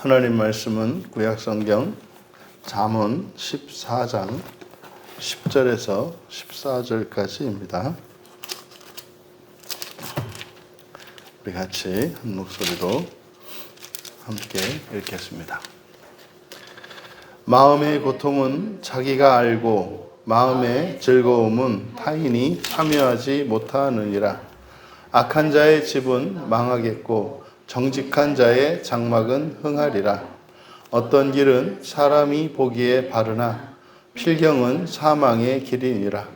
하나님 말씀은 구약성경 잠언 14장 10절에서 14절까지입니다. 우리 같이 한 목소리로 함께 읽겠습니다. 마음의 고통은 자기가 알고 마음의 즐거움은 타인이 참여하지 못하느니라. 악한 자의 집은 망하겠고 정직한 자의 장막은 흥하리라. 어떤 길은 사람이 보기에 바르나 필경은 사망의 길이니라.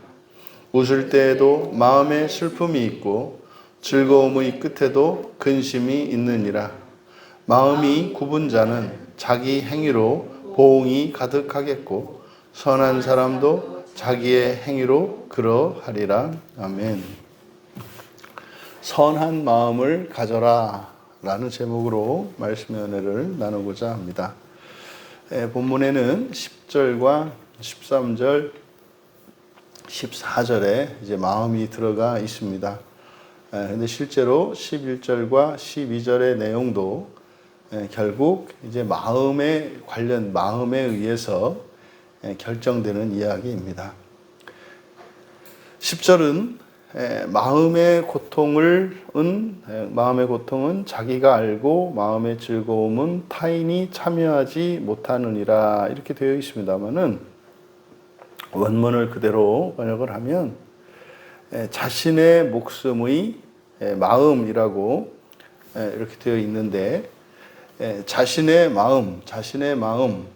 웃을 때에도 마음에 슬픔이 있고 즐거움의 끝에도 근심이 있느니라. 마음이 굽은 자는 자기 행위로 보응이 가득하겠고 선한 사람도 자기의 행위로 그러하리라. 아멘. 선한 마음을 가져라 라는 제목으로 말씀의 은혜를 나누고자 합니다. 본문에는 10절과 13절, 14절에 이제 마음이 들어가 있습니다. 근데 실제로 11절과 12절의 내용도 결국 이제 마음에 의해서 결정되는 이야기입니다. 10절은 마음의 고통은 자기가 알고 마음의 즐거움은 타인이 참여하지 못하느니라 이렇게 되어 있습니다만은 원문을 그대로 번역을 하면 자신의 목숨의 마음이라고 이렇게 되어 있는데 자신의 마음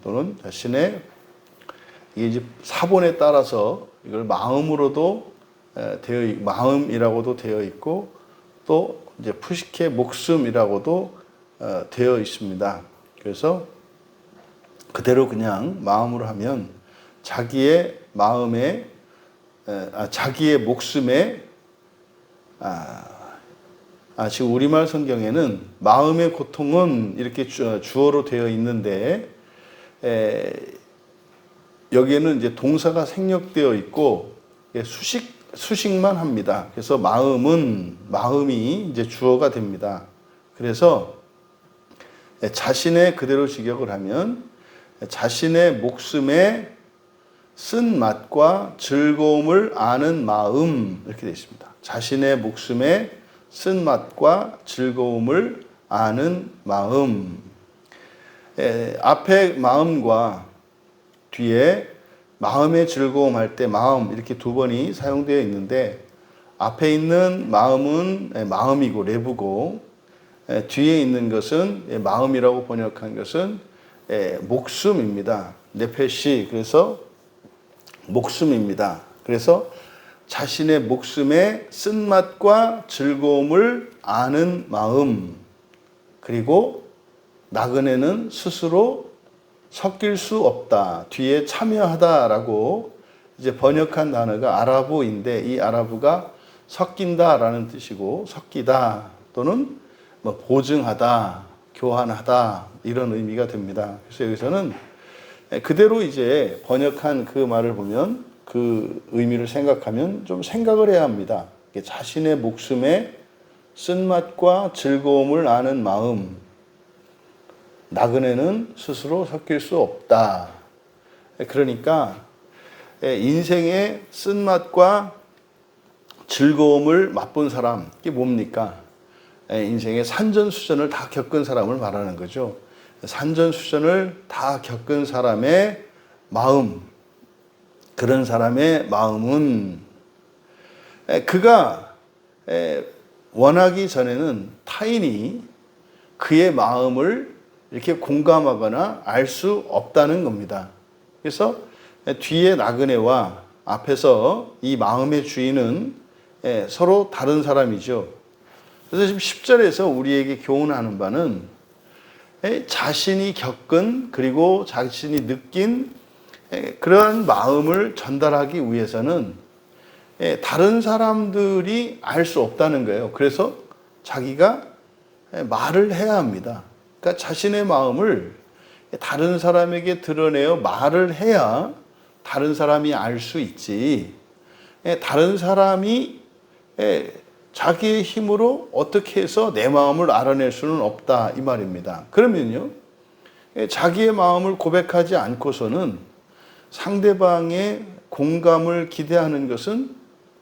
또는 자신의 이게 사본에 따라서 이걸 마음으로도 마음이라고도 되어 있고 또 이제 푸시케 목숨이라고도 되어 있습니다. 그래서 그대로 그냥 마음으로 하면 자기의 목숨에 지금 우리말 성경에는 마음의 고통은 이렇게 주어로 되어 있는데 여기에는 이제 동사가 생략되어 있고 수식만 합니다. 그래서 마음이 이제 주어가 됩니다. 그래서 자신의 그대로 직역을 하면 자신의 목숨에 쓴맛과 즐거움을 아는 마음 이렇게 되어 있습니다. 자신의 목숨에 쓴맛과 즐거움을 아는 마음. 앞에 마음과 뒤에 마음의 즐거움 할 때 마음 이렇게 두 번이 사용되어 있는데 앞에 있는 마음은 마음이고 내부고 뒤에 있는 것은 마음이라고 번역한 것은 목숨입니다. 네페시 그래서 목숨입니다. 그래서 자신의 목숨의 쓴맛과 즐거움을 아는 마음 그리고 나그네는 스스로 섞일 수 없다. 뒤에 참여하다라고 이제 번역한 단어가 아라브인데 이 아라브가 섞인다라는 뜻이고 섞이다 또는 보증하다, 교환하다 이런 의미가 됩니다. 그래서 여기서는 그대로 이제 번역한 그 말을 보면 그 의미를 생각하면 좀 생각을 해야 합니다. 자신의 목숨에 쓴맛과 즐거움을 아는 마음 나그네는 스스로 섞일 수 없다. 그러니까 인생의 쓴맛과 즐거움을 맛본 사람, 이게 뭡니까? 인생의 산전수전을 다 겪은 사람을 말하는 거죠. 산전수전을 다 겪은 사람의 마음, 그런 사람의 마음은 그가 원하기 전에는 타인이 그의 마음을 이렇게 공감하거나 알 수 없다는 겁니다. 그래서 뒤에 나그네와 앞에서 이 마음의 주인은 서로 다른 사람이죠. 그래서 지금 10절에서 우리에게 교훈하는 바는 자신이 겪은 그리고 자신이 느낀 그런 마음을 전달하기 위해서는 다른 사람들이 알 수 없다는 거예요. 그래서 자기가 말을 해야 합니다. 그러니까 자신의 마음을 다른 사람에게 드러내어 말을 해야 다른 사람이 알 수 있지. 다른 사람이 자기의 힘으로 어떻게 해서 내 마음을 알아낼 수는 없다 이 말입니다. 그러면요 자기의 마음을 고백하지 않고서는 상대방의 공감을 기대하는 것은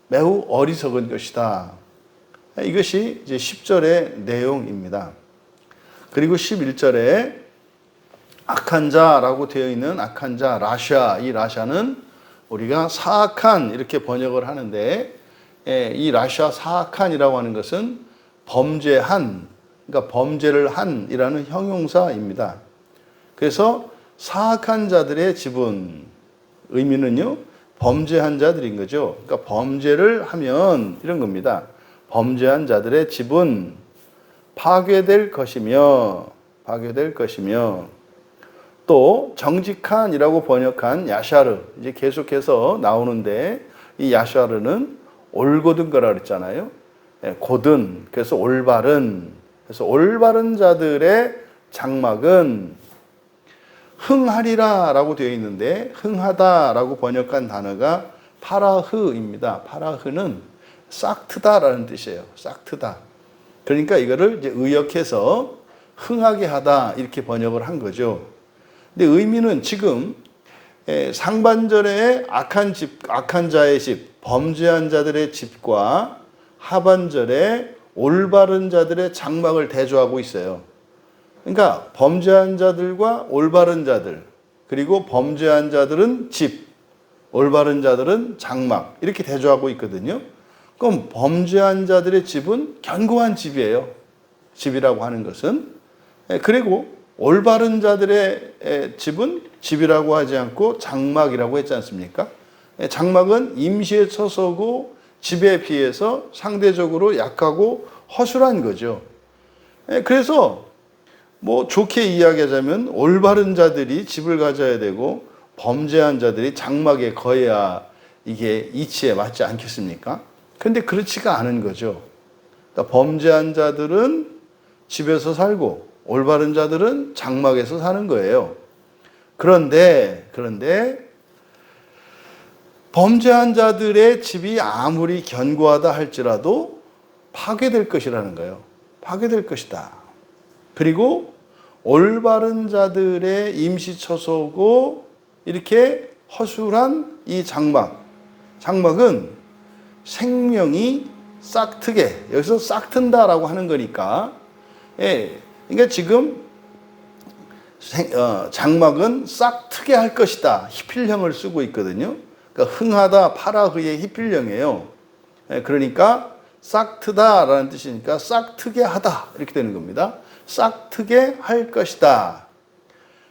매우 어리석은 것이다. 이것이 이제 10절의 내용입니다. 그리고 11절에 악한 자라고 되어 있는 악한 자, 라샤, 이 라샤는 우리가 사악한 이렇게 번역을 하는데, 이 라샤 사악한이라고 하는 것은 범죄한, 그러니까 범죄를 한이라는 형용사입니다. 그래서 사악한 자들의 지분, 의미는요, 범죄한 자들인 거죠. 그러니까 범죄를 하면 이런 겁니다. 범죄한 자들의 지분, 파괴될 것이며, 또 정직한이라고 번역한 야샤르, 이제 계속해서 나오는데, 이 야샤르는 올곧은 거라 그랬잖아요. 곧은, 그래서 올바른, 그래서 올바른 자들의 장막은 흥하리라 라고 되어 있는데, 흥하다 라고 번역한 단어가 파라흐입니다. 파라흐는 싹트다 라는 뜻이에요. 싹트다. 그러니까 이거를 이제 의역해서 흥하게 하다 이렇게 번역을 한 거죠. 근데 의미는 지금 상반절에 악한 자의 집, 범죄한 자들의 집과 하반절에 올바른 자들의 장막을 대조하고 있어요. 그러니까 범죄한 자들과 올바른 자들, 그리고 범죄한 자들은 집, 올바른 자들은 장막, 이렇게 대조하고 있거든요. 그럼 범죄한 자들의 집은 견고한 집이에요. 집이라고 하는 것은. 그리고 올바른 자들의 집은 집이라고 하지 않고 장막이라고 했지 않습니까? 장막은 임시의 처소고 집에 비해서 상대적으로 약하고 허술한 거죠. 그래서 뭐 좋게 이야기하자면 올바른 자들이 집을 가져야 되고 범죄한 자들이 장막에 거해야 이게 이치에 맞지 않겠습니까? 근데 그렇지가 않은 거죠. 그러니까 범죄한 자들은 집에서 살고 올바른 자들은 장막에서 사는 거예요. 그런데 범죄한 자들의 집이 아무리 견고하다 할지라도 파괴될 것이라는 거예요. 파괴될 것이다. 그리고 올바른 자들의 임시처소고 이렇게 허술한 이 장막은 생명이 싹트게, 여기서 싹튼다라고 하는 거니까, 그러니까 지금 장막은 싹트게 할 것이다. 히필형을 쓰고 있거든요. 그러니까 흥하다, 파라흐의 히필형이에요. 그러니까 싹트다라는 뜻이니까 싹트게 하다 이렇게 되는 겁니다. 싹트게 할 것이다.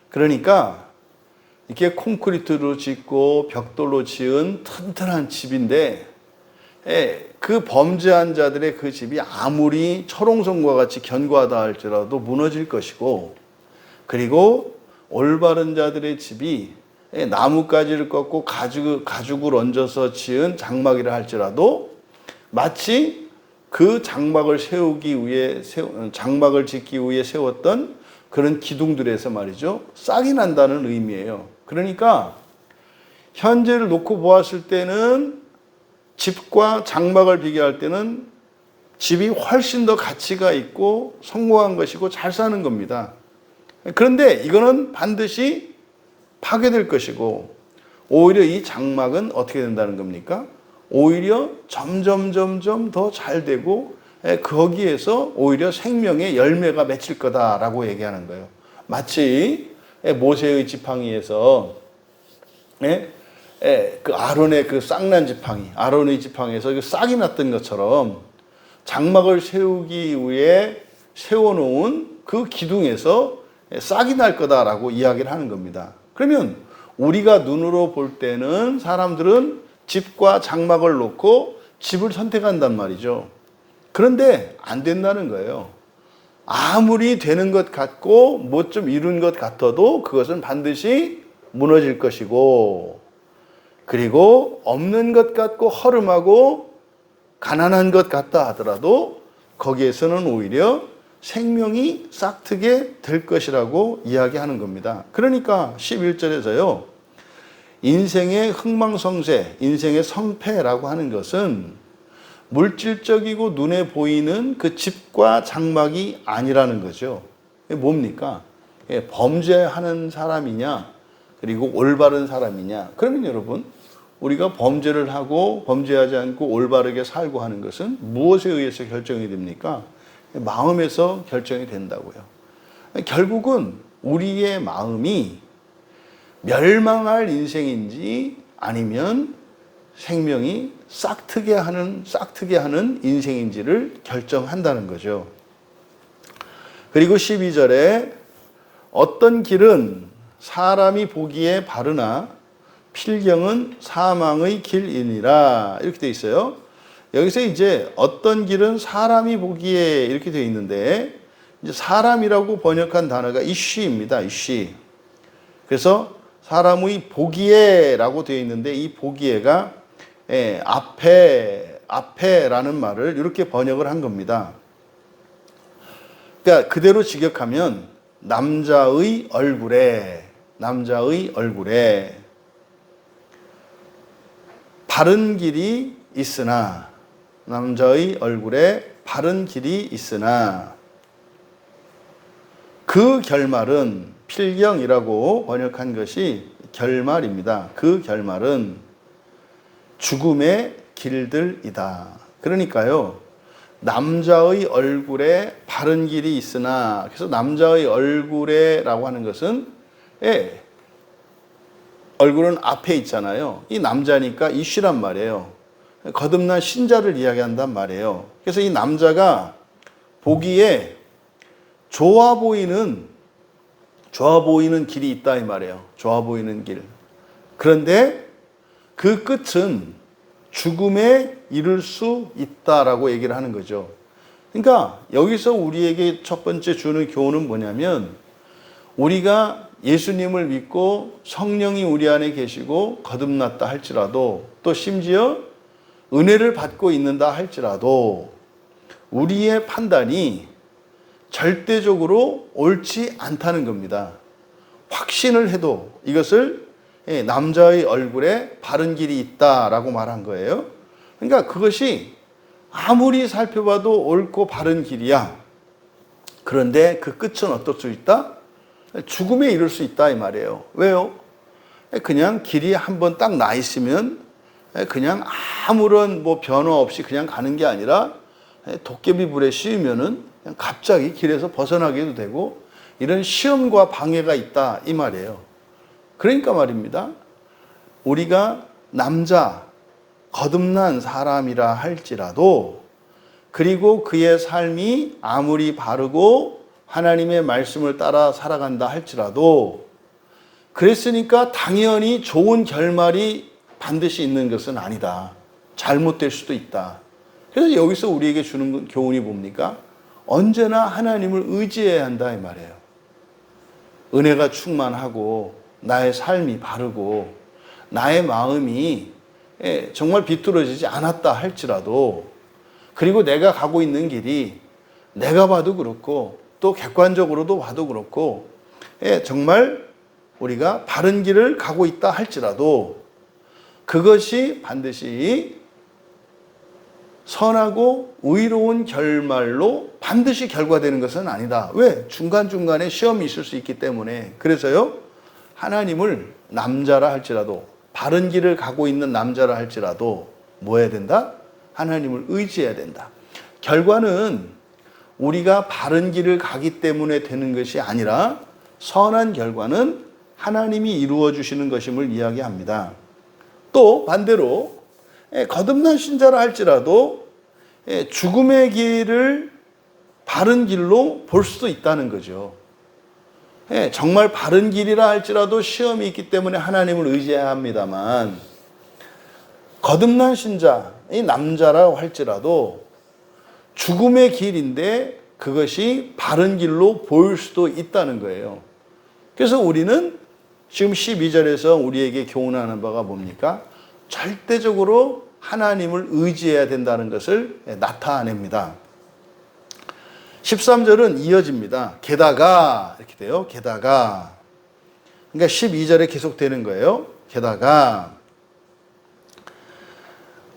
그러니까 이렇게 콘크리트로 짓고 벽돌로 지은 튼튼한 집인데, 그 범죄한 자들의 그 집이 아무리 철옹성과 같이 견고하다 할지라도 무너질 것이고, 그리고 올바른 자들의 집이 나뭇가지를 꺾고 가죽을 얹어서 지은 장막이라 할지라도 마치 그 장막을 짓기 위해 세웠던 그런 기둥들에서 말이죠, 싹이 난다는 의미예요. 그러니까 현재를 놓고 보았을 때는 집과 장막을 비교할 때는 집이 훨씬 더 가치가 있고 성공한 것이고 잘 사는 겁니다. 그런데 이거는 반드시 파괴될 것이고, 오히려 이 장막은 어떻게 된다는 겁니까? 오히려 점점 더 잘 되고, 거기에서 오히려 생명의 열매가 맺힐 거다라고 얘기하는 거예요. 마치 모세의 지팡이에서 그 아론의 그 싹난 지팡이, 아론의 지팡이에서 그 싹이 났던 것처럼 장막을 세우기 위해 세워놓은 그 기둥에서 싹이 날 거다라고 이야기를 하는 겁니다. 그러면 우리가 눈으로 볼 때는 사람들은 집과 장막을 놓고 집을 선택한단 말이죠. 그런데 안 된다는 거예요. 아무리 되는 것 같고 뭐 좀 이룬 것 같아도 그것은 반드시 무너질 것이고, 그리고 없는 것 같고 허름하고 가난한 것 같다 하더라도 거기에서는 오히려 생명이 싹트게 될 것이라고 이야기하는 겁니다. 그러니까 11절에서요, 인생의 흥망성쇠, 인생의 성패라고 하는 것은 물질적이고 눈에 보이는 그 집과 장막이 아니라는 거죠. 뭡니까? 범죄하는 사람이냐, 그리고 올바른 사람이냐. 그러면 여러분, 우리가 범죄를 하고 범죄하지 않고 올바르게 살고 하는 것은 무엇에 의해서 결정이 됩니까? 마음에서 결정이 된다고요. 결국은 우리의 마음이 멸망할 인생인지 아니면 생명이 싹트게 하는 인생인지를 결정한다는 거죠. 그리고 12절에 어떤 길은 사람이 보기에 바르나 필경은 사망의 길이니라 이렇게 돼 있어요. 여기서 이제 어떤 길은 사람이 보기에 이렇게 돼 있는데 이제 사람이라고 번역한 단어가 이쉬입니다. 이쉬. 그래서 사람의 보기에라고 되어 있는데 이 보기에가 앞에라는 말을 이렇게 번역을 한 겁니다. 그러니까 그대로 직역하면 남자의 얼굴에 바른 길이 있으나 남자의 얼굴에 바른 길이 있으나 그 결말은 필경이라고 번역한 것이 결말입니다. 그 결말은 죽음의 길들이다. 그러니까요, 남자의 얼굴에 바른 길이 있으나, 그래서 남자의 얼굴에라고 하는 것은 얼굴은 앞에 있잖아요. 이 남자니까 이쉬란 말이에요. 거듭난 신자를 이야기한단 말이에요. 그래서 이 남자가 보기에 좋아 보이는 길이 있다 이 말이에요. 좋아 보이는 길. 그런데 그 끝은 죽음에 이를 수 있다라고 얘기를 하는 거죠. 그러니까 여기서 우리에게 첫 번째 주는 교훈은 뭐냐면, 우리가 예수님을 믿고 성령이 우리 안에 계시고 거듭났다 할지라도, 또 심지어 은혜를 받고 있는다 할지라도 우리의 판단이 절대적으로 옳지 않다는 겁니다. 확신을 해도 이것을 남자의 얼굴에 바른 길이 있다라고 말한 거예요. 그러니까 그것이 아무리 살펴봐도 옳고 바른 길이야. 그런데 그 끝은 어떨 수 있다? 죽음에 이를 수 있다 이 말이에요. 왜요? 그냥 길이 한번 딱 나 있으면 그냥 아무런 변화 없이 그냥 가는 게 아니라 도깨비 불에 씌우면은 그냥 갑자기 길에서 벗어나기도 되고, 이런 시험과 방해가 있다 이 말이에요. 그러니까 말입니다. 우리가 남자, 거듭난 사람이라 할지라도, 그리고 그의 삶이 아무리 바르고 하나님의 말씀을 따라 살아간다 할지라도, 그랬으니까 당연히 좋은 결말이 반드시 있는 것은 아니다. 잘못될 수도 있다. 그래서 여기서 우리에게 주는 교훈이 뭡니까? 언제나 하나님을 의지해야 한다 이 말이에요. 은혜가 충만하고 나의 삶이 바르고 나의 마음이 정말 비뚤어지지 않았다 할지라도, 그리고 내가 가고 있는 길이 내가 봐도 그렇고 또 객관적으로도 봐도 그렇고 정말 우리가 바른 길을 가고 있다 할지라도 그것이 반드시 선하고 의로운 결말로 반드시 결과되는 것은 아니다. 왜? 중간중간에 시험이 있을 수 있기 때문에. 그래서요, 하나님을 남자라 할지라도, 바른 길을 가고 있는 남자라 할지라도 뭐 해야 된다? 하나님을 의지해야 된다. 결과는 우리가 바른 길을 가기 때문에 되는 것이 아니라 선한 결과는 하나님이 이루어 주시는 것임을 이야기합니다. 또 반대로 거듭난 신자라 할지라도 죽음의 길을 바른 길로 볼 수도 있다는 거죠. 정말 바른 길이라 할지라도 시험이 있기 때문에 하나님을 의지해야 합니다만, 거듭난 신자, 이 남자라고 할지라도 죽음의 길인데 그것이 바른 길로 보일 수도 있다는 거예요. 그래서 우리는 지금 12절에서 우리에게 교훈하는 바가 뭡니까? 절대적으로 하나님을 의지해야 된다는 것을 나타냅니다. 13절은 이어집니다. 게다가 이렇게 돼요. 게다가. 그러니까 12절에 계속되는 거예요. 게다가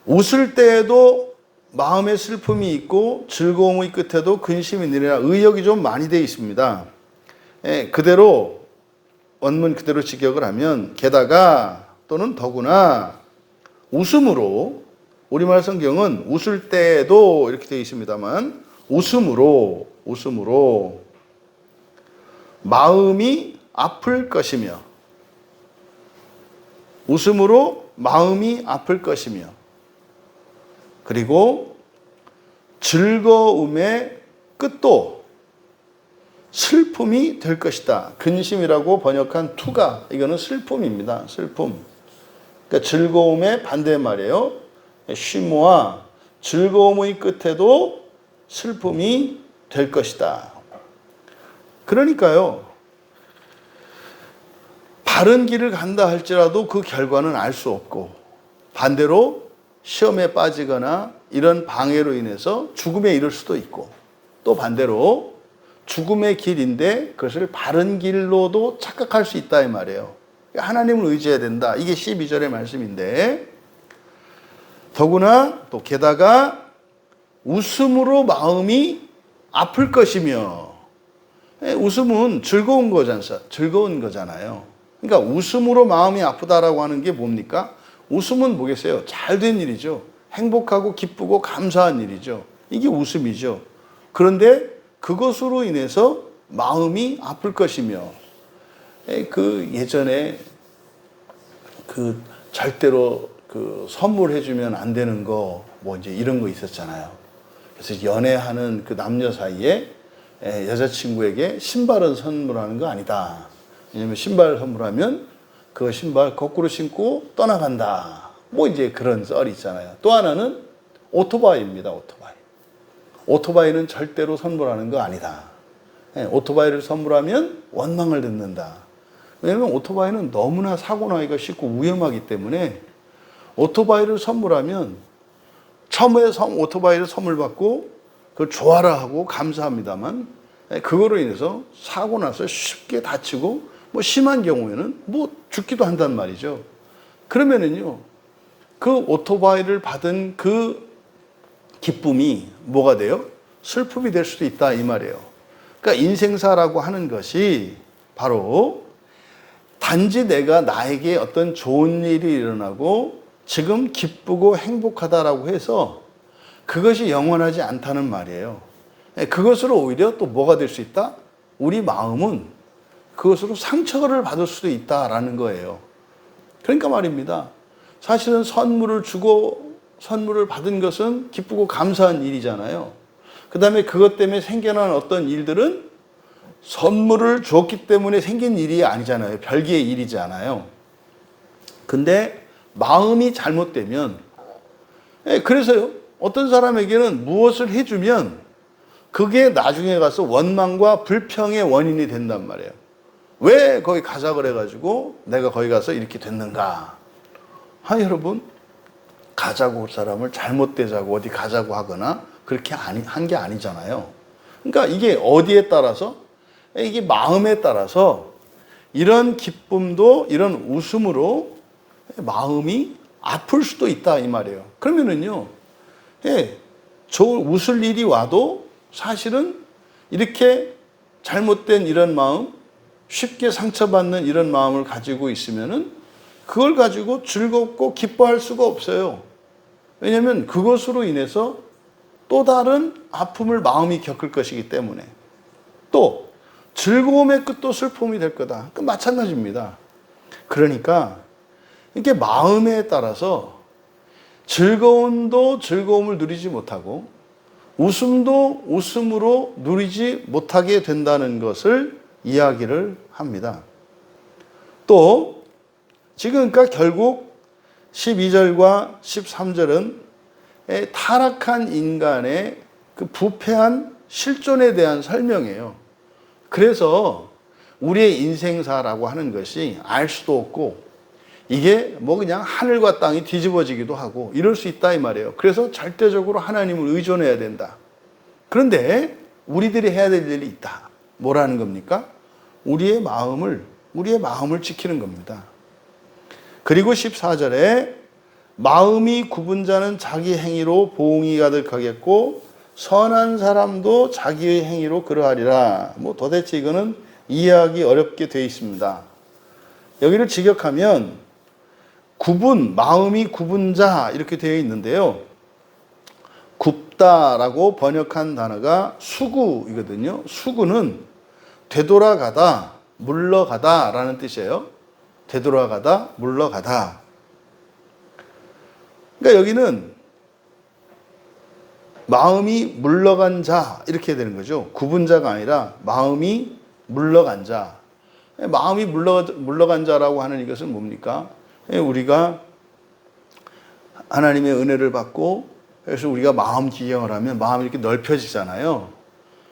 웃을 때에도 마음에 슬픔이 있고 즐거움의 끝에도 근심이 있느니라. 의역이 좀 많이 되어 있습니다. 그대로 원문 그대로 직역을 하면 게다가 또는 더구나 웃음으로, 우리말 성경은 웃을 때에도 이렇게 되어 있습니다만 웃음으로 마음이 아플 것이며, 웃음으로 마음이 아플 것이며, 그리고 즐거움의 끝도 슬픔이 될 것이다. 근심이라고 번역한 투가, 이거는 슬픔입니다. 슬픔. 그러니까 즐거움의 반대말이에요. 쉼과 즐거움의 끝에도 슬픔이 될 것이다. 그러니까요, 바른 길을 간다 할지라도 그 결과는 알 수 없고, 반대로 시험에 빠지거나 이런 방해로 인해서 죽음에 이를 수도 있고, 또 반대로 죽음의 길인데 그것을 바른 길로도 착각할 수 있다 이 말이에요. 하나님을 의지해야 된다. 이게 12절의 말씀인데, 더구나 또 게다가 웃음으로 마음이 아플 것이며, 웃음은 즐거운 거잖아요. 그러니까 웃음으로 마음이 아프다라고 하는 게 뭡니까? 웃음은 뭐겠어요? 잘된 일이죠. 행복하고 기쁘고 감사한 일이죠. 이게 웃음이죠. 그런데 그것으로 인해서 마음이 아플 것이며, 그 예전에 그 절대로 그 선물해주면 안 되는 거, 뭐 이제 이런 거 있었잖아요. 그래서 연애하는 그 남녀 사이에 여자친구에게 신발은 선물하는 거 아니다. 왜냐면 신발 선물하면 그 신발 거꾸로 신고 떠나간다. 뭐 이제 그런 썰이 있잖아요. 또 하나는 오토바이입니다. 오토바이는 절대로 선물하는 거 아니다. 오토바이를 선물하면 원망을 듣는다. 왜냐면 오토바이는 너무나 사고 나기가 쉽고 위험하기 때문에 오토바이를 선물하면 처음에 오토바이를 선물 받고 그걸 좋아라 하고 감사합니다만, 그거로 인해서 사고 나서 쉽게 다치고 뭐 심한 경우에는 뭐 죽기도 한단 말이죠. 그러면은요, 그 오토바이를 받은 그 기쁨이 뭐가 돼요? 슬픔이 될 수도 있다 이 말이에요. 그러니까 인생사라고 하는 것이 바로 단지 나에게 어떤 좋은 일이 일어나고 지금 기쁘고 행복하다라고 해서 그것이 영원하지 않다는 말이에요. 그것으로 오히려 또 뭐가 될 수 있다? 우리 마음은 그것으로 상처를 받을 수도 있다라는 거예요. 그러니까 말입니다. 사실은 선물을 주고 선물을 받은 것은 기쁘고 감사한 일이잖아요. 그 다음에 그것 때문에 생겨난 어떤 일들은 선물을 줬기 때문에 생긴 일이 아니잖아요. 별개의 일이잖아요. 근데 마음이 잘못되면, 그래서요, 어떤 사람에게는 무엇을 해주면 그게 나중에 가서 원망과 불평의 원인이 된단 말이에요. 왜 거기 가자 그래가지고 내가 거기 가서 이렇게 됐는가? 여러분, 가자고 할 사람을 잘못되자고 어디 가자고 하거나 그렇게 한 게 아니잖아요. 그러니까 이게 어디에 따라서, 이게 마음에 따라서 이런 기쁨도 이런 웃음으로 마음이 아플 수도 있다 이 말이에요. 그러면은요, 웃을 일이 와도 사실은 이렇게 잘못된 이런 마음, 쉽게 상처받는 이런 마음을 가지고 있으면은 그걸 가지고 즐겁고 기뻐할 수가 없어요. 왜냐하면 그것으로 인해서 또 다른 아픔을 마음이 겪을 것이기 때문에, 또 즐거움의 끝도 슬픔이 될 거다. 그 마찬가지입니다. 그러니까 이게 마음에 따라서 즐거움도 즐거움을 누리지 못하고 웃음도 웃음으로 누리지 못하게 된다는 것을 이야기를 합니다. 또 지금 그러니까 결국 12절과 13절은 타락한 인간의 그 부패한 실존에 대한 설명이에요. 그래서 우리의 인생사라고 하는 것이 알 수도 없고, 이게 뭐 그냥 하늘과 땅이 뒤집어지기도 하고 이럴 수 있다 이 말이에요. 그래서 절대적으로 하나님을 의존해야 된다. 그런데 우리들이 해야 될 일이 있다. 뭐라는 겁니까? 우리의 마음을 지키는 겁니다. 그리고 14절에 마음이 굽은 자는 자기 행위로 보응이 가득하겠고 선한 사람도 자기의 행위로 그러하리라. 뭐 도대체 이거는 이해하기 어렵게 되어 있습니다. 여기를 직역하면 구분, 마음이 굽은 자 이렇게 되어 있는데요. 굽다라고 번역한 단어가 수구이거든요. 수구는 되돌아가다, 물러가다 라는 뜻이에요. 되돌아가다, 물러가다. 그러니까 여기는 마음이 물러간 자 이렇게 되는 거죠. 굽은 자가 아니라 마음이 물러간 자. 마음이 물러간 자라고 하는 이것은 뭡니까? 우리가 하나님의 은혜를 받고 그래서 우리가 마음 기경을 하면 마음이 이렇게 넓혀지잖아요.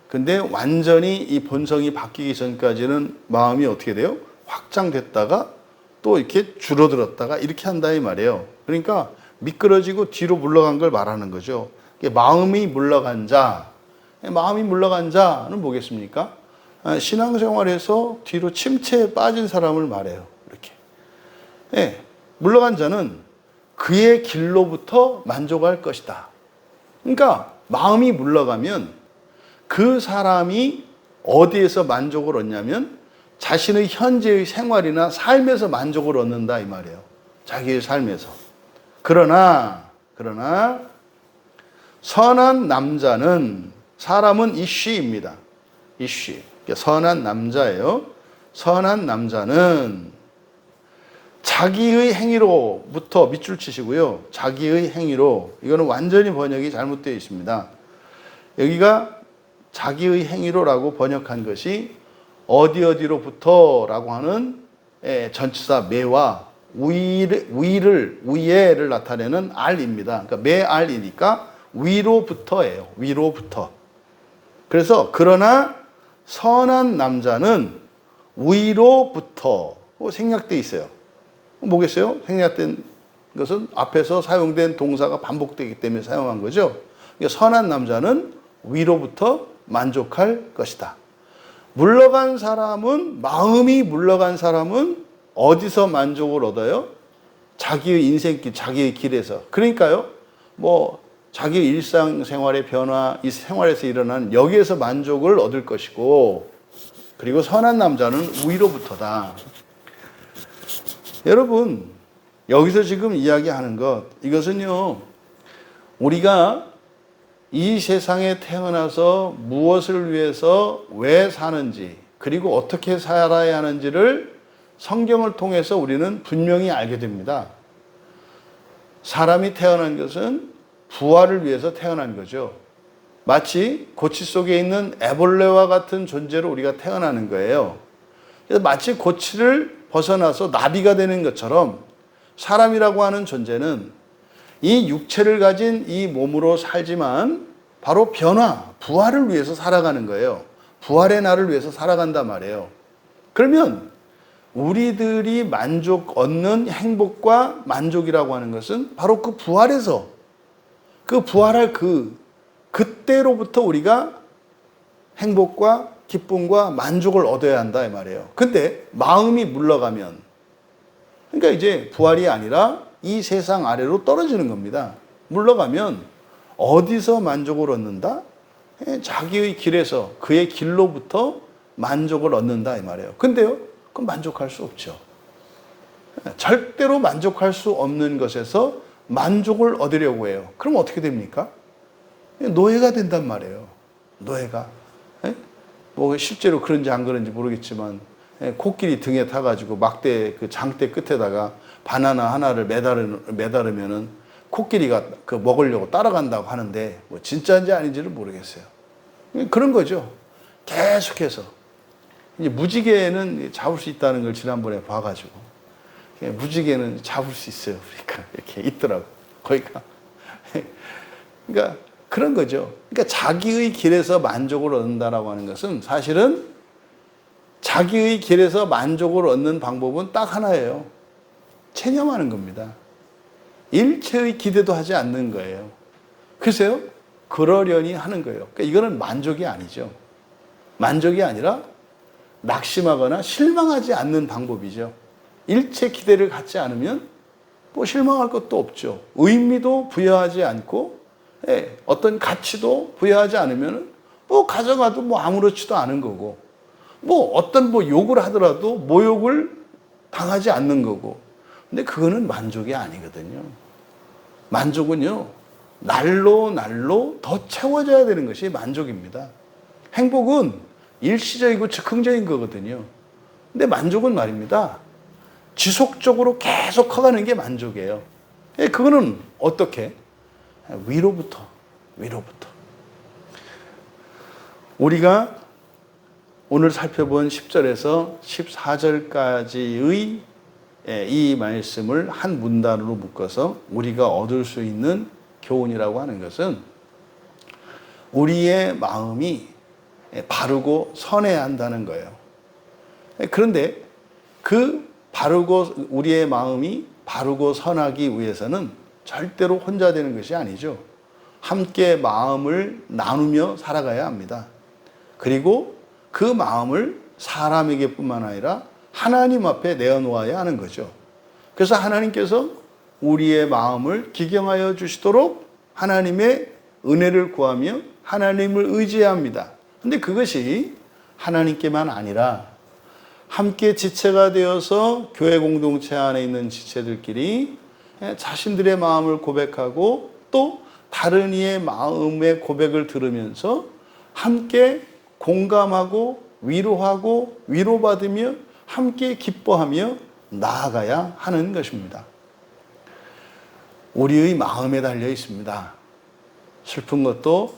근데 완전히 이 본성이 바뀌기 전까지는 마음이 어떻게 돼요? 확장됐다가 또 이렇게 줄어들었다가 이렇게 한다 이 말이에요. 그러니까 미끄러지고 뒤로 물러간 걸 말하는 거죠. 마음이 물러간 자. 마음이 물러간 자는 뭐겠습니까? 신앙생활에서 뒤로 침체에 빠진 사람을 말해요. 이렇게. 네, 물러간 자는 그의 길로부터 만족할 것이다. 그러니까 마음이 물러가면 그 사람이 어디에서 만족을 얻냐면 자신의 현재의 생활이나 삶에서 만족을 얻는다 이 말이에요. 자기의 삶에서. 그러나 선한 남자는 사람은 이쉬입니다. 이쉬. 선한 남자예요. 선한 남자는 자기의 행위로부터 밑줄 치시고요. 자기의 행위로. 이거는 완전히 번역이 잘못되어 있습니다. 여기가 자기의 행위로라고 번역한 것이 어디로부터라고 하는 전치사 매와 위에를 나타내는 알입니다. 그러니까 매알이니까 위로부터예요. 위로부터. 그래서 그러나 선한 남자는 위로부터 생략되어 있어요. 뭐겠어요? 생략된 것은 앞에서 사용된 동사가 반복되기 때문에 사용한 거죠. 그러니까 선한 남자는 위로부터 만족할 것이다. 물러간 사람은, 마음이 물러간 사람은 어디서 만족을 얻어요? 자기의 인생길, 자기의 길에서. 그러니까요, 자기의 일상생활의 변화, 이 생활에서 일어나는 여기에서 만족을 얻을 것이고, 그리고 선한 남자는 위로부터다. 여러분, 여기서 지금 이야기하는 것, 이것은요, 우리가 이 세상에 태어나서 무엇을 위해서 왜 사는지, 그리고 어떻게 살아야 하는지를 성경을 통해서 우리는 분명히 알게 됩니다. 사람이 태어난 것은 부활을 위해서 태어난 거죠. 마치 고치 속에 있는 애벌레와 같은 존재로 우리가 태어나는 거예요. 그래서 마치 고치를 벗어나서 나비가 되는 것처럼 사람이라고 하는 존재는 이 육체를 가진 이 몸으로 살지만 바로 변화, 부활을 위해서 살아가는 거예요. 부활의 날을 위해서 살아간단 말이에요. 그러면 우리들이 만족 얻는 행복과 만족이라고 하는 것은 바로 그 부활에서 그 부활할 그때로부터 우리가 행복과 기쁨과 만족을 얻어야 한다 이 말이에요. 근데 마음이 물러가면 그러니까 이제 부활이 아니라 이 세상 아래로 떨어지는 겁니다. 물러가면 어디서 만족을 얻는다? 자기의 길에서 그의 길로부터 만족을 얻는다 이 말이에요. 근데요, 그건 만족할 수 없죠. 절대로 만족할 수 없는 것에서 만족을 얻으려고 해요. 그럼 어떻게 됩니까? 노예가 된단 말이에요. 노예가. 실제로 그런지 안 그런지 모르겠지만 코끼리 등에 타가지고 막대 그 장대 끝에다가 바나나 하나를 매달으면은 코끼리가 그 먹으려고 따라간다고 하는데 진짜인지 아닌지는 모르겠어요. 그런 거죠. 계속해서 이제 무지개는 잡을 수 있다는 걸 지난번에 봐가지고 무지개는 잡을 수 있어요. 그러니까 이렇게 있더라고. 거기가. 그러니까 그런 거죠. 그러니까 자기의 길에서 만족을 얻는다라고 하는 것은 사실은 자기의 길에서 만족을 얻는 방법은 딱 하나예요. 체념하는 겁니다. 일체의 기대도 하지 않는 거예요. 글쎄요, 그러려니 하는 거예요. 그러니까 이거는 만족이 아니죠. 만족이 아니라 낙심하거나 실망하지 않는 방법이죠. 일체 기대를 갖지 않으면 실망할 것도 없죠. 의미도 부여하지 않고 어떤 가치도 부여하지 않으면 가져가도 아무렇지도 않은 거고 뭐 어떤 뭐 욕을 하더라도 모욕을 당하지 않는 거고. 근데 그거는 만족이 아니거든요. 만족은요, 날로 더 채워져야 되는 것이 만족입니다. 행복은 일시적이고 즉흥적인 거거든요. 근데 만족은 말입니다, 지속적으로 계속 커가는 게 만족이에요. 그거는 어떻게? 위로부터. 우리가 오늘 살펴본 10절에서 14절까지의 이 말씀을 한 문단으로 묶어서 우리가 얻을 수 있는 교훈이라고 하는 것은, 우리의 마음이 바르고 선해야 한다는 거예요. 그런데 우리의 마음이 바르고 선하기 위해서는 절대로 혼자 되는 것이 아니죠. 함께 마음을 나누며 살아가야 합니다. 그리고 그 마음을 사람에게뿐만 아니라 하나님 앞에 내어놓아야 하는 거죠. 그래서 하나님께서 우리의 마음을 기경하여 주시도록 하나님의 은혜를 구하며 하나님을 의지해야 합니다. 근데 그것이 하나님께만 아니라 함께 지체가 되어서 교회 공동체 안에 있는 지체들끼리 자신들의 마음을 고백하고 또 다른 이의 마음의 고백을 들으면서 함께 공감하고 위로하고 위로받으며 함께 기뻐하며 나아가야 하는 것입니다. 우리의 마음에 달려 있습니다. 슬픈 것도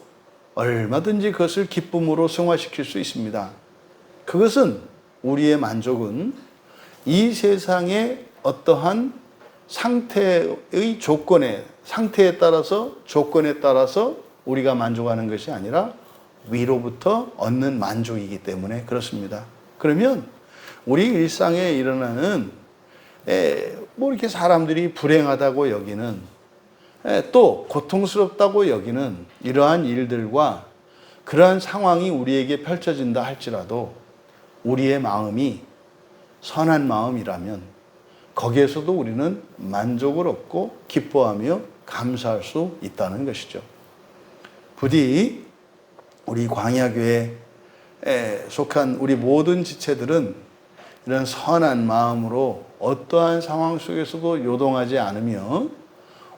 얼마든지 그것을 기쁨으로 승화시킬 수 있습니다. 그것은, 우리의 만족은 이 세상의 어떠한 상태에 따라서 우리가 만족하는 것이 아니라 위로부터 얻는 만족이기 때문에 그렇습니다. 그러면 우리 일상에 일어나는 뭐 이렇게 사람들이 불행하다고 여기는, 또 고통스럽다고 여기는 이러한 일들과 그러한 상황이 우리에게 펼쳐진다 할지라도 우리의 마음이 선한 마음이라면 거기에서도 우리는 만족을 얻고 기뻐하며 감사할 수 있다는 것이죠. 부디 우리 광야교회에 속한 우리 모든 지체들은 이런 선한 마음으로 어떠한 상황 속에서도 요동하지 않으며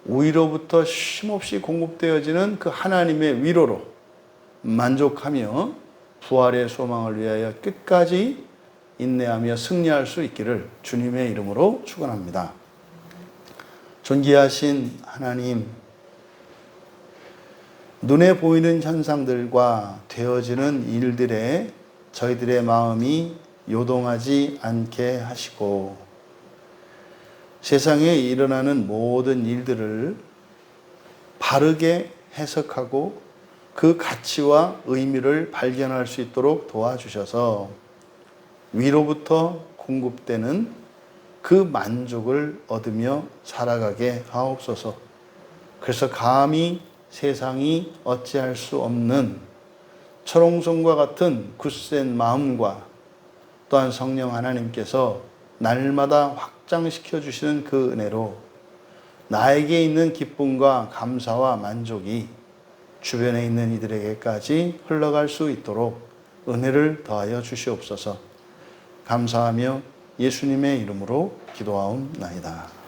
위로부터 쉼없이 공급되어지는 그 하나님의 위로로 만족하며 부활의 소망을 위하여 끝까지 인내하며 승리할 수 있기를 주님의 이름으로 축원합니다. 존귀하신 하나님, 눈에 보이는 현상들과 되어지는 일들에 저희들의 마음이 요동하지 않게 하시고, 세상에 일어나는 모든 일들을 바르게 해석하고 그 가치와 의미를 발견할 수 있도록 도와주셔서 위로부터 공급되는 그 만족을 얻으며 살아가게 하옵소서. 그래서 감히 세상이 어찌할 수 없는 철옹성과 같은 굳센 마음과 또한 성령 하나님께서 날마다 확장시켜 주시는 그 은혜로 나에게 있는 기쁨과 감사와 만족이 주변에 있는 이들에게까지 흘러갈 수 있도록 은혜를 더하여 주시옵소서. 감사하며 예수님의 이름으로 기도하옵나이다.